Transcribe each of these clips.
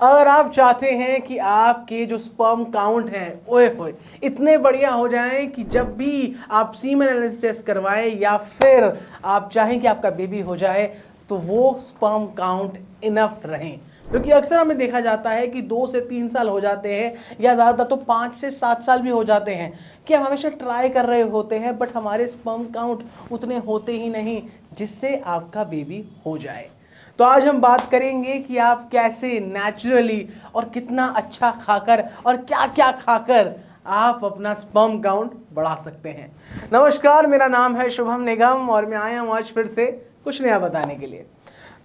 अगर आप चाहते हैं कि आपके जो स्पर्म काउंट है ओए होए इतने बढ़िया हो जाएं कि जब भी आप सीमेन एनालिसिस टेस्ट करवाएं या फिर आप चाहें कि आपका बेबी हो जाए तो वो स्पर्म काउंट इनफ रहें, क्योंकि अक्सर हमें देखा जाता है कि 2 से 3 साल हो जाते हैं या ज़्यादा तो 5 से 7 साल भी हो जाते हैं कि हम हमेशा ट्राई कर रहे होते हैं बट हमारे स्पर्म काउंट उतने होते ही नहीं जिससे आपका बेबी हो जाए। तो आज हम बात करेंगे कि आप कैसे नेचुरली और कितना अच्छा खाकर और क्या क्या खाकर आप अपना स्पर्म काउंट बढ़ा सकते हैं। नमस्कार, मेरा नाम है शुभम निगम और मैं आया हूँ आज फिर से कुछ नया बताने के लिए।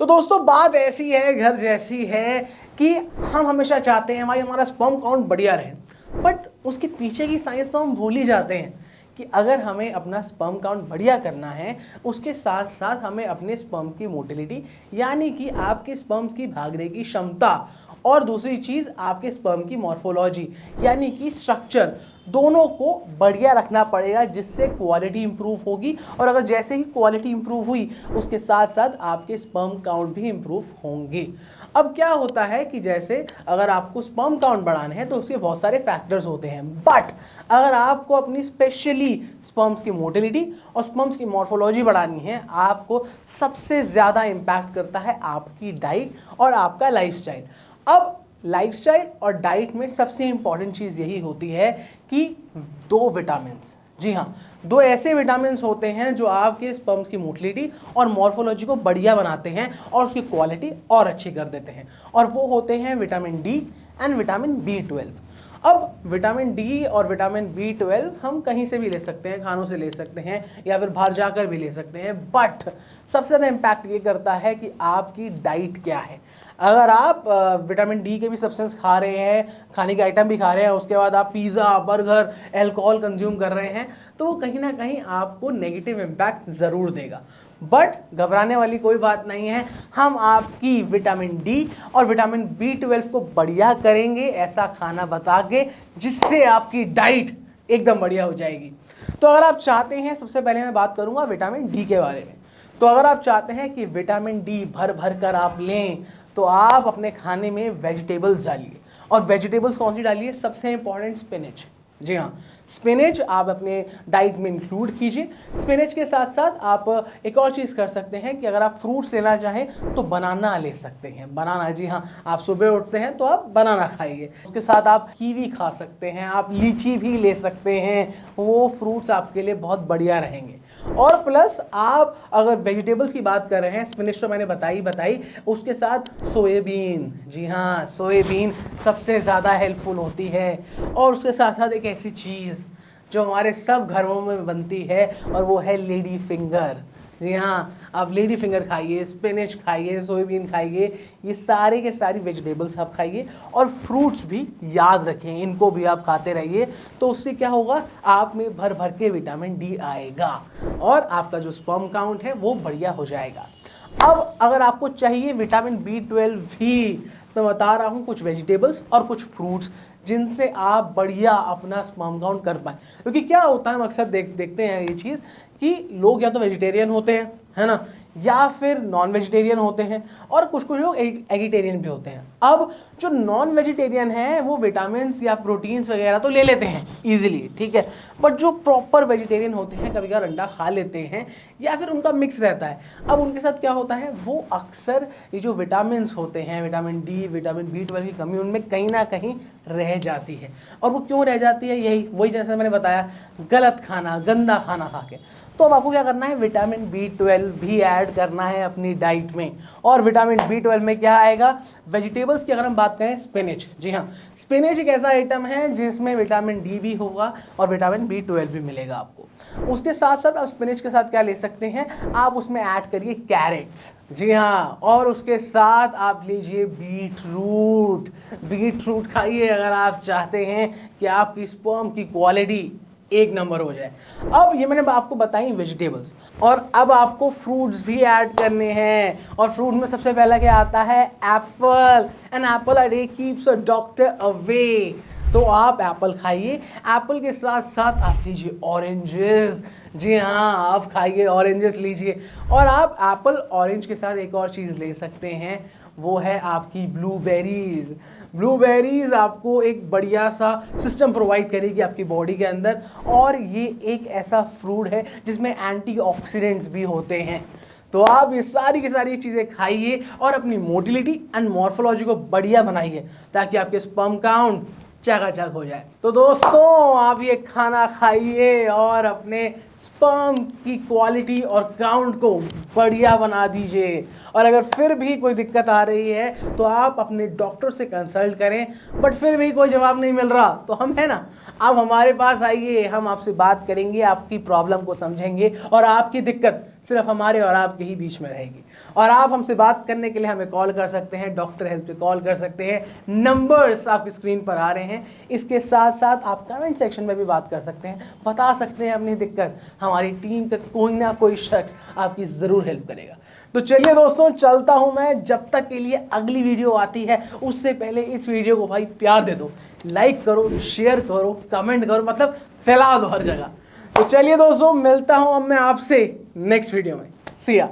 तो दोस्तों, बात ऐसी है, घर जैसी है कि हम हमेशा चाहते हैं भाई हमारा स्पर्म काउंट बढ़िया रहे, बट उसके पीछे की साइंस तो हम भूल ही जाते हैं कि अगर हमें अपना स्पर्म काउंट बढ़िया करना है उसके साथ साथ हमें अपने स्पर्म की मोटिलिटी यानी कि आपके स्पर्म्स की भागने की क्षमता और दूसरी चीज़ आपके स्पर्म की मॉर्फोलॉजी यानी कि स्ट्रक्चर दोनों को बढ़िया रखना पड़ेगा, जिससे क्वालिटी इंप्रूव होगी। और अगर जैसे ही क्वालिटी इंप्रूव हुई उसके साथ साथ आपके स्पर्म काउंट भी इंप्रूव होंगे। अब क्या होता है कि जैसे अगर आपको स्पर्म काउंट बढ़ाने हैं तो उसके बहुत सारे फैक्टर्स होते हैं, बट अगर आपको अपनी स्पेशली स्पर्म्स की मोटिलिटी और स्पर्म्स की मॉर्फोलॉजी बढ़ानी है, आपको सबसे ज़्यादा इम्पैक्ट करता है आपकी डाइट और आपका लाइफस्टाइल। अब लाइफस्टाइल और डाइट में सबसे इंपॉर्टेंट चीज़ यही होती है कि 2 विटामिन्स, जी हाँ, 2 ऐसे विटामिन्स होते हैं जो आपके स्पर्म्स की मोटिलिटी और मॉर्फोलॉजी को बढ़िया बनाते हैं और उसकी क्वालिटी और अच्छी कर देते हैं, और वो होते हैं vitamin D and vitamin B12। अब विटामिन डी और विटामिन B12 हम कहीं से भी ले सकते हैं, खानों से ले सकते हैं या फिर बाहर जाकर भी ले सकते हैं, बट सबसे ज़्यादा इम्पैक्ट ये करता है कि आपकी डाइट क्या है। अगर आप विटामिन डी के भी सब्सटेंस खा रहे हैं, खाने के आइटम भी खा रहे हैं, उसके बाद आप पिज़्ज़ा, बर्गर, अल्कोहल कंज्यूम कर रहे हैं, तो वो कहीं ना कहीं आपको नेगेटिव इम्पैक्ट ज़रूर देगा। बट घबराने वाली कोई बात नहीं है, हम आपकी विटामिन डी और विटामिन B12 को बढ़िया करेंगे ऐसा खाना बता के जिससे आपकी डाइट एकदम बढ़िया हो जाएगी। तो अगर आप चाहते हैं, सबसे पहले मैं बात करूंगा विटामिन डी के बारे में। तो अगर आप चाहते हैं कि विटामिन डी भर भर कर आप लें तो आप अपने खाने में वेजिटेबल्स डालिए। और वेजिटेबल्स कौन सी डालिए? सबसे इंपॉर्टेंट स्पिनच। जी हाँ, स्पिनच आप अपने डाइट में इंक्लूड कीजिए। स्पिनच के साथ साथ आप एक और चीज़ कर सकते हैं कि अगर आप फ्रूट्स लेना चाहें तो बनाना ले सकते हैं। बनाना, जी हाँ, आप सुबह उठते हैं तो आप बनाना खाइए। उसके साथ आप कीवी खा सकते हैं, आप लीची भी ले सकते हैं, वो फ्रूट्स आपके लिए बहुत बढ़िया रहेंगे। और प्लस आप अगर वेजिटेबल्स की बात कर रहे हैं, स्पिनच तो मैंने बताई, उसके साथ सोयाबीन, जी हाँ, सोयाबीन सबसे ज़्यादा हेल्पफुल होती है। और उसके साथ साथ एक ऐसी चीज़ जो हमारे सब घरों में बनती है और वो है लेडी फिंगर। जी हाँ, आप लेडी फिंगर खाइए, स्पिनच खाइए, सोयाबीन खाइए, ये सारे के सारी वेजिटेबल्स आप खाइए। और फ्रूट्स भी याद रखें, इनको भी आप खाते रहिए। तो उससे क्या होगा, आप में भर भर के विटामिन डी आएगा और आपका जो स्पर्म काउंट है वो बढ़िया हो जाएगा। अब अगर आपको चाहिए विटामिन B12 भी, तो बता रहा हूँ कुछ वेजिटेबल्स और कुछ फ्रूट्स जिनसे आप बढ़िया अपना स्पर्म काउंट कर पाएँ। क्योंकि क्या होता है, हम अक्सर देखते हैं ये चीज़ कि लोग या तो वेजिटेरियन होते हैं, है ना, या फिर नॉन वेजिटेरियन होते हैं, और कुछ लोग एगिटेरियन भी होते हैं। अब जो नॉन वेजिटेरियन है वो विटामिन्स या प्रोटीन्स वगैरह तो ले लेते हैं इजीली, ठीक है, बट जो प्रॉपर वेजिटेरियन होते हैं कभी कभार अंडा खा लेते हैं या फिर उनका मिक्स रहता है। अब उनके साथ क्या होता है, वो अक्सर ये जो विटामिन्स होते हैं, विटामिन डी, विटामिन B12 की कमी उनमें कहीं ना कहीं रह जाती है। और वो क्यों रह जाती है, वही जैसे मैंने बताया, गलत खाना, गंदा खाना खा के। तो अब आपको क्या करना है, विटामिन B12 भी ऐड करना है अपनी डाइट में। और विटामिन B12 में क्या आएगा, वेजिटेबल्स की अगर हम बात करें, स्पिनच। जी हाँ, स्पिनच एक ऐसा आइटम है जिसमें विटामिन डी भी होगा और विटामिन B12 भी मिलेगा आपको। उसके साथ साथ आप स्पिनच के साथ क्या ले सकते हैं, आप उसमें ऐड करिए कैरेट्स। जी हाँ, और उसके साथ आप लीजिए बीटरूट खाइए अगर आप चाहते हैं कि आपकी स्पर्म की क्वालिटी एक नंबर हो जाए। अब ये मैंने आपको बताई वेजिटेबल्स, और अब आपको फ्रूट्स भी ऐड करने हैं। और फ्रूट में सबसे पहला क्या आता है, apple. An apple a day keeps a doctor away. तो आप एप्पल खाइए, एप्पल के साथ साथ आप लीजिए ऑरेंजेस। जी हाँ, आप खाइए, ऑरेंजेस लीजिए। और आप एप्पल ऑरेंज के साथ एक और चीज़ ले सकते हैं, वो है आपकी ब्लूबेरीज। ब्लूबेरीज आपको एक बढ़िया सा सिस्टम प्रोवाइड करेगी आपकी बॉडी के अंदर, और ये एक ऐसा फ्रूट है जिसमें एंटीऑक्सीडेंट्स भी होते हैं। तो आप ये सारी की सारी चीज़ें खाइए और अपनी मोटिलिटी एंड मॉर्फोलॉजी को बढ़िया बनाइए ताकि आपके स्पर्म काउंट चकाचक हो जाए। तो दोस्तों आप ये खाना खाइए और अपने स्पर्म की क्वालिटी और काउंट को बढ़िया बना दीजिए। और अगर फिर भी कोई दिक्कत आ रही है तो आप अपने डॉक्टर से कंसल्ट करें, बट फिर भी कोई जवाब नहीं मिल रहा तो हम है ना, आप हमारे पास आइए, हम आपसे बात करेंगे, आपकी प्रॉब्लम को समझेंगे और आपकी दिक्कत सिर्फ हमारे और आपके ही बीच में रहेगी। और आप हमसे बात करने के लिए हमें कॉल कर सकते हैं, डॉक्टर हेल्प पे कॉल कर सकते हैं, नंबर्स आपकी स्क्रीन पर आ रहे हैं। इसके साथ साथ आप कमेंट सेक्शन में भी बात कर सकते हैं, बता सकते हैं अपनी दिक्कत। हमारी टीम का कोई ना कोई शख्स आपकी ज़रूर हेल्प करेगा। तो चलिए दोस्तों चलता हूं मैं, जब तक के लिए अगली वीडियो आती है उससे पहले इस वीडियो को भाई प्यार दे दो, लाइक करो, शेयर करो, कमेंट करो, मतलब फैला दो हर जगह। तो चलिए दोस्तों मिलता हूं अब मैं आपसे नेक्स्ट वीडियो में। सी या।